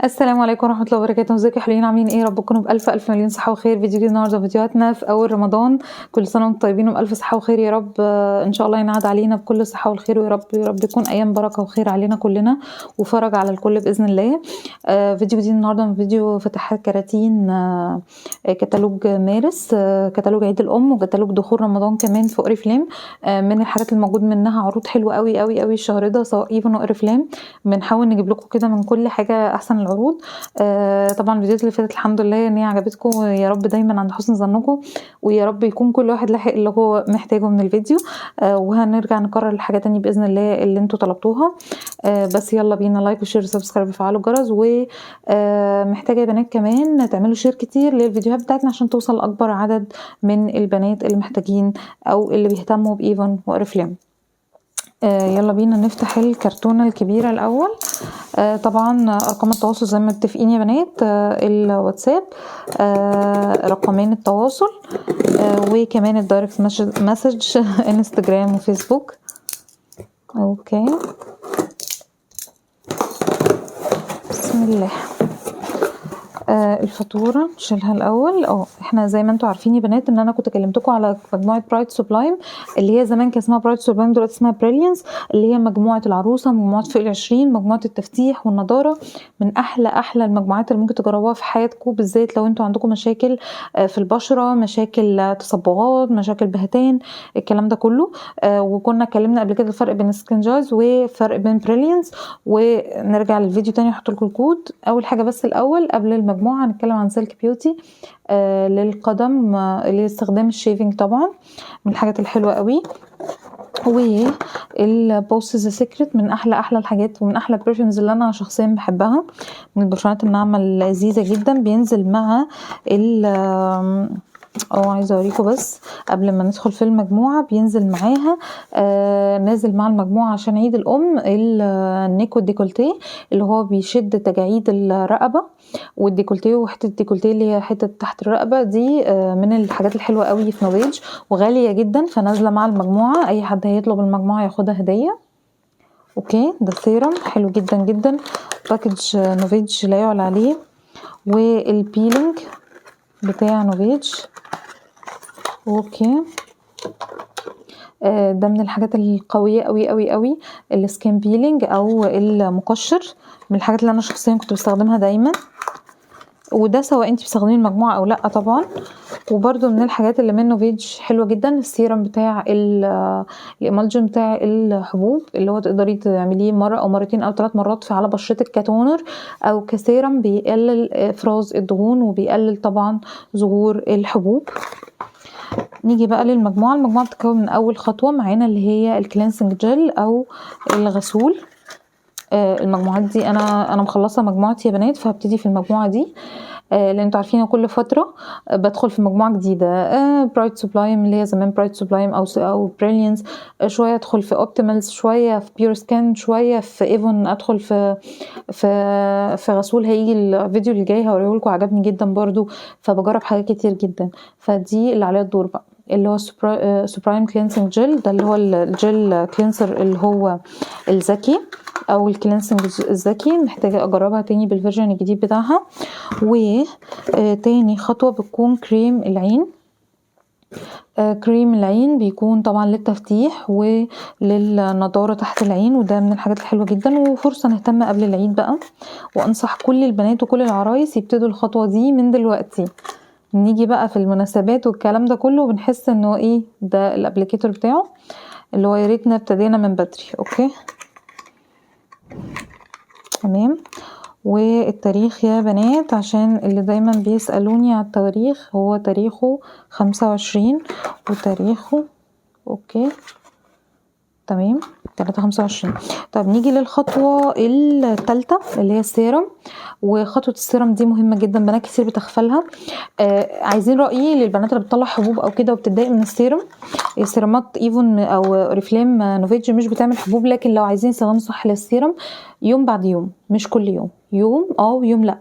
السلام عليكم ورحمة الله وبركاته. ازيكم يا حلوين، عاملين ايه؟ رب تكونوا بألف مليون صحة وخير. فيديو جديد النهارده، فيديوهاتنا في أول رمضان. كل سنة وانتم طيبين وبألف صحة وخير يا رب. ان شاء الله ينعاد علينا بكل صحة والخير، ويا رب يا رب يكون أيام بركة وخير علينا كلنا وفرج على الكل بإذن الله. فيديو جديد النهارده من فيديو فتحات كراتين كتالوج مارس، كتالوج عيد الأم، وكتالوج دخول رمضان كمان في أوريفليم. من الحاجات الموجود منها عروض حلوة قوي قوي قوي الشهر ده، سواء ايفون وأوريفليم. بنحاول نجيب لكم كده من كل حاجة أحسن العروض. طبعا الفيديوهات اللي فاتت الحمد لله ان هي عجبتكم، يا رب دايما عند حسن ظنكم، ويا رب يكون كل واحد لاحق اللي هو محتاجه من الفيديو. وهنرجع نكرر الحاجه تاني باذن الله اللي انتوا طلبتوها. بس يلا بينا لايك وشير وسبسكرايب وفعلوا الجرس. ومحتاجه يا بنات كمان تعملوا شير كتير للفيديوهات بتاعتنا عشان توصل لاكبر عدد من البنات اللي محتاجين او اللي بيهتموا بايفون وأوريفليم. يلا بينا نفتح الكرتونة الكبيرة الأول. طبعا أرقام التواصل زي ما متفقين يا بنات، الواتساب، رقمين التواصل، وكمان الدايركت مسج انستجرام وفيسبوك. اوكي، بسم الله. الفاتوره نشيلها الاول. احنا زي ما انتم عارفين يا بنات ان انا كنت كلمتكم على مجموعه برايت سوبلايم، اللي هي زمان كان اسمها برايت سوبلايم، دلوقتي اسمها بريليانس، اللي هي مجموعه العروسه، مجموعه فوق ال20، مجموعه التفتيح والنضاره. من احلى المجموعات اللي ممكن تجربوها في حياتكم، بالذات لو انتم عندكم مشاكل في البشره، مشاكل تصبغات، مشاكل بهتان، الكلام ده كله. وكنا اتكلمنا قبل كده الفرق بين سكين جايز وفرق بين بريليانس، ونرجع للفيديو تاني احط لكم الكود. اول حاجه بس الاول قبل المجموعه هنتكلم عن سيلك بيوتي للقدم، لاستخدام الشيفنج، طبعا من الحاجات الحلوه قوي. والبوست ذا سيكريت من احلى الحاجات، ومن احلى البرفيومز اللي انا شخصيا بحبها، من البرفانات الناعمه اللذيذه جدا. بينزل مع عايزه اوريكم بس قبل ما ندخل في المجموعه، بينزل معاها نازل مع المجموعه عشان عيد الام النيكو ديكولتيه، اللي هو بيشد تجاعيد الرقبه والديكولتيه، وحته الديكولتيه اللي هي حته تحت الرقبه دي، من الحاجات الحلوه قوي في نوفيج، وغاليه جدا، فنازله مع المجموعه. اي حد هيطلب المجموعه ياخدها هديه. اوكي، ده سيرم حلو جدا جدا، باكج نوفيج لا يعلى عليه. والبيلينج بتاع نوفيج، اوكي، ده من الحاجات القويه قوي قوي قوي، السكين بيلينج او المقشر، من الحاجات اللي انا شخصيا كنت بستخدمها دايما، وده سواء انت بتستخدمي المجموعه او لا طبعا. وبرده من الحاجات اللي من نوفيج حلوه جدا السيرم بتاع الامالجن بتاع الحبوب، اللي هو تقدري تعمليه مره او مرتين او 3 مرات على بشرتك كتونر او كسيرم، بيقلل افراز الدهون وبيقلل طبعا ظهور الحبوب. نيجي بقى للمجموعه. المجموعه بتتكون من اول خطوه معانا اللي هي الكلينسنج جل او الغسول. المجموعات دي انا مخلصه مجموعتي يا بنات، فهبتدي في المجموعه دي، لان انتوا عارفين كل فتره بدخل في مجموعه جديده. برايت سوبلايم اللي هي زمان برايت سوبلايم او بريليانس، شويه ادخل في اوبتيمالز، شويه في بيور سكين، شويه في ايفون، ادخل في غسول هيجي الفيديو اللي جاي هوريه لكم، عجبني جدا برضو، فبجرب حاجات كتير جدا. فدي اللي عليها الدور بقى، اللي هو سوبرايم كلينسنج جل، ده اللي هو الجل كلينسر اللي هو الذكي او الكلينسنج الذكي. محتاجه اجربها تاني بالفيرجن الجديد بتاعها. وتاني خطوه بتكون كريم العين. كريم العين بيكون طبعا للتفتيح وللنضاره تحت العين، وده من الحاجات الحلوه جدا، وفرصه نهتم قبل العيد بقى. وانصح كل البنات وكل العرايس يبتدوا الخطوه دي من دلوقتي. نيجي بقى في المناسبات والكلام ده كله بنحس انه ايه ده الابليكيتور بتاعه، اللي هو يا ريتنا ابتدينا من بدري. اوكي تمام. والتاريخ يا بنات، عشان اللي دايما بيسألوني على التواريخ، هو تاريخه 25 وتاريخه اوكي تمام 3/25. طب نيجي للخطوة الثالثة اللي هي السيرم. وخطوة السيرم دي مهمة جدا، بنات كتير بتغفلها. عايزين رأيي للبنات اللي بتطلع حبوب او كده وبتتضايق من السيرم. السيرامات ايفون او اوريفليم نوفيج مش بتعمل حبوب، لكن لو عايزين يستخدموا صح للسيرم، يوم بعد يوم، مش كل يوم، يوم ويوم لا.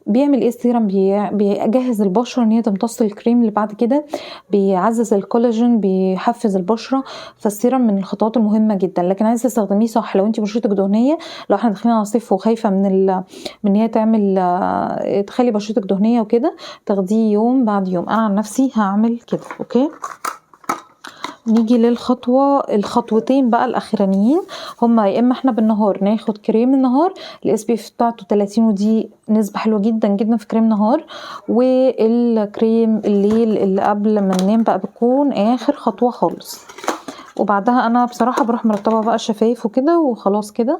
بيعمل ايه السيرم؟ بيجهز البشره ان هي تمتص الكريم اللي بعد كده، بيعزز الكولاجين، بيحفز البشره. فالسيرم من الخطوات المهمه جدا، لكن عايزه تستخدميه صح لو انت بشرتك دهنيه. لو احنا داخلين على صيف وخايفه من ان هي تخلي بشرتك دهنيه وكده، تاخديه يوم بعد يوم. انا عن نفسي هعمل كده. اوكي، نيجي الخطوتين بقى الاخرانيين. هما يا اما احنا بالنهار ناخد كريم النهار الاس بي اف بتاعته 30، ودي نسبه حلوه جدا جدا في كريم نهار. والكريم الليل اللي قبل ما ننام بقى بيكون اخر خطوه خالص. وبعدها انا بصراحه بروح مرطبه بقى الشفايف وكده، وخلاص كده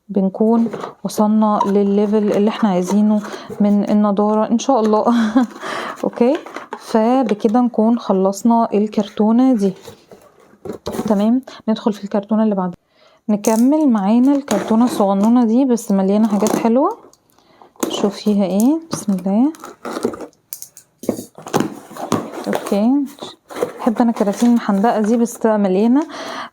بنكون وصلنا للليفل اللي احنا عايزينه من النضاره ان شاء الله. اوكي، فبكده نكون خلصنا الكرتونه دي. تمام، ندخل في الكرتونه اللي بعدها. نكمل معانا الكرتونه الصغنونه دي بس مليانه حاجات حلوه. شوف فيها ايه، بسم الله. اوكي، بحب انا كراتين المحندقه دي بس مليانه.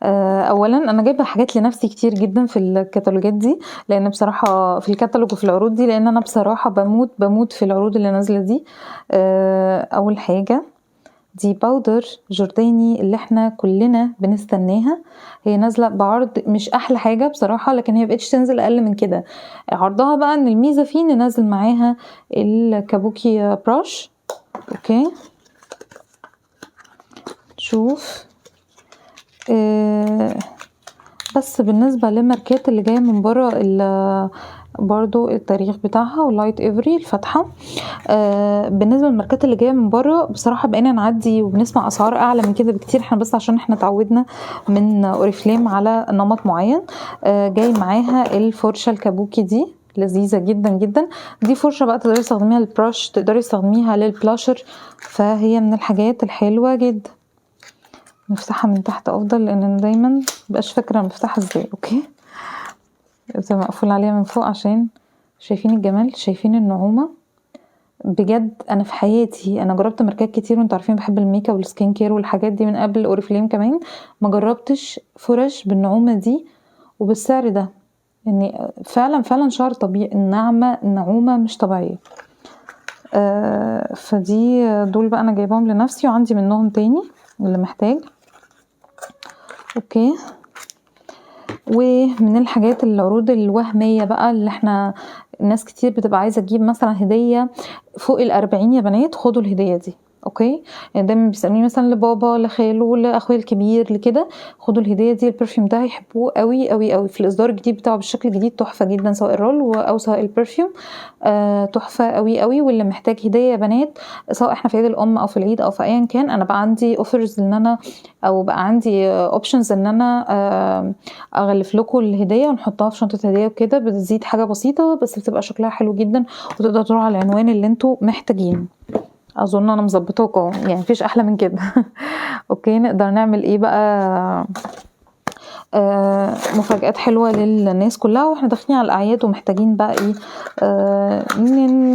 اولا انا جايبه حاجات لنفسي كتير جدا في الكتالوجات دي، لان بصراحه في الكتالوج وفي العروض دي، لان انا بصراحه بموت في العروض اللي نازله دي. اول حاجه دي باودر جورداني اللي احنا كلنا بنستناها. هي نازله بعرض مش احلى حاجه بصراحه، لكن هي بقتش تنزل اقل من كده. عرضها بقى ان الميزه فيه ان نازل معاها الكابوكي براش. اوكي، شوف. بس بالنسبه للماركات اللي جايه من بره، برضو التاريخ بتاعها ولايت افري الفاتحه. بالنسبه للماركات اللي جايه من بره بصراحه بقينا نعدي وبنسمع اسعار اعلى من كده بكتير، احنا بس عشان احنا اتعودنا من اوريفليم على نمط معين. جاي معاها الفرشه الكابوكي دي لذيذه جدا جدا. دي فرشه بقى تقدري تستخدميها للبراش، تقدري تستخدميها للبلاشر، فهي من الحاجات الحلوه جدا. نفتحها من تحت افضل لان انا دايما مبقاش فاكره نفتحها ازاي. اوكي، زي مقفول عليها من فوق عشان شايفين الجمال، شايفين النعومه. بجد انا في حياتي انا جربت ماركات كتير، وانتوا عارفين بحب الميك اب والسكين كير والحاجات دي من قبل اوريفليم كمان. ما جربتش فرش بالنعومه دي وبالسعر ده. يعني فعلا فعلا شعر طبيعي، النعومه مش طبيعيه. فدي دول بقى انا جايباهم لنفسي، وعندي منهم تاني اللي محتاج. اوكي، ومن الحاجات العروض الوهميه بقى اللي احنا ناس كتير بتبقى عايزه تجيب مثلا هديه فوق 40 يا بنات، خدوا الهديه دي. اوكي، يعني دايما بيسالوني مثلا لبابا لخاله لاخويا الكبير لكده، خدوا الهديه دي. البرفيوم ده هيحبوه قوي قوي قوي في الاصدار الجديد بتاعه بالشكل الجديد، تحفه جدا سواء الرول او سواء البرفيوم. تحفه قوي قوي. واللي محتاج هديه يا بنات سواء احنا في عيد الام او في العيد او في ايا كان، انا بقى عندي اوفرز ان انا او بقى عندي اوبشنز ان انا اغلف لكم الهديه ونحطها في شنطه هديه وكده، بتزيد حاجه بسيطه بس بتبقى شكلها حلو جدا، وتقدروا تروحوا على العنوان اللي انتوا محتاجينه. اظن انا مظبطاكم يعني مفيش احلى من كده. اوكي، نقدر نعمل ايه بقى؟ مفاجآت حلوة للناس كلها واحنا داخلين على الاعياد ومحتاجين بقى ايه،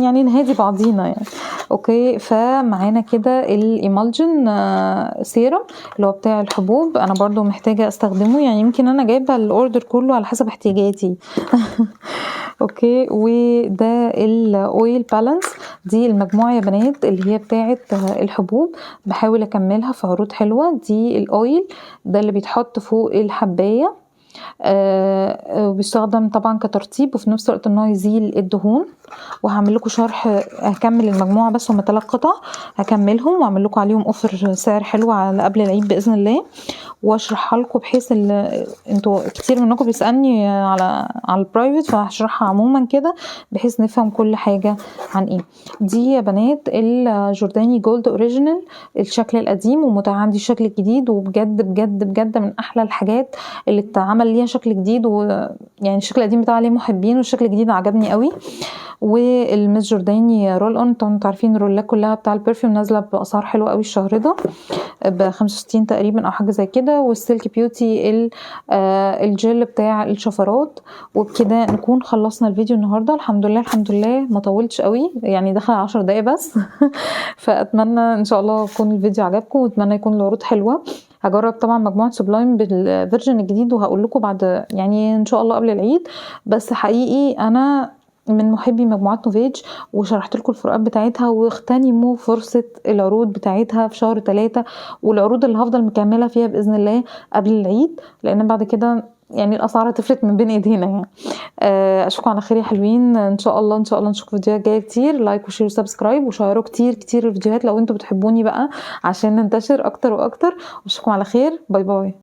يعني نهادي بعضينا يعني. اوكي، فمعانا كده الايمالجن سيرم اللي هو بتاع الحبوب. انا برضو محتاجة استخدمه، يعني يمكن انا جايبة الاوردر كله على حسب احتياجاتي. اوكي، وده الاويل بالانس. دي المجموعة يا بنات اللي هي بتاعة الحبوب، بحاول اكملها في عروض حلوة. دي الاويل ده اللي بيتحط فوق الحباية، بيستخدم طبعا كترطيب وفي نفس الوقت انه يزيل الدهون. وهعمل لكم شرح، هكمل المجموعه بس هم 3 قطع هكملهم واعمل لكم عليهم اوفر سعر حلو على قبل العيد باذن الله، واشرحها لكم بحيث انتوا كتير منكم بيسالني على البرايفت، فهشرحها عموما كده بحيث نفهم كل حاجه عن ايه. دي يا بنات الجورداني جولد اوريجينال الشكل القديم، ومتاح عندي الشكل الجديد، وبجد بجد بجد من احلى الحاجات اللي اتعمل ليها شكل جديد. ويعني الشكل القديم بتاع عليه محبين والشكل الجديد عجبني قوي. والميس جورداني رول اون، انتوا عارفين الرولات كلها بتاع البرفيوم نازله باسعار حلوه قوي الشهر ده ب 65 تقريبا او حاجه زي كده. والسيلك بيوتي الجل بتاع الشفرات. وبكده نكون خلصنا الفيديو النهارده. الحمد لله الحمد لله ما طولتش قوي، يعني دخل 10 دقايق بس. فاتمنى ان شاء الله يكون الفيديو عجبكم، واتمنى يكون العروض حلوه. هجرب طبعا مجموعه سوبلايم بالفيرجن الجديد وهقول لكم بعد يعني ان شاء الله قبل العيد. بس حقيقي انا من محبي مجموعات نوفيج، وشرحت لكم الفروقات بتاعتها، واغتنموا فرصة العروض بتاعتها في شهر 3، والعروض اللي هفضل مكملة فيها بإذن الله قبل العيد، لأن بعد كده يعني الأسعار هتفلت من بين ايدينا يعني. اشوفكم على خير يا حلوين، ان شاء الله ان شاء الله نشوفكم فيديوهات جايه كتير. لايك وشير وسبسكرايب وشيروا كتير كتير الفيديوهات لو انتوا بتحبوني بقى، عشان ننتشر اكتر واكتر. واشوفكم على خير، باي باي.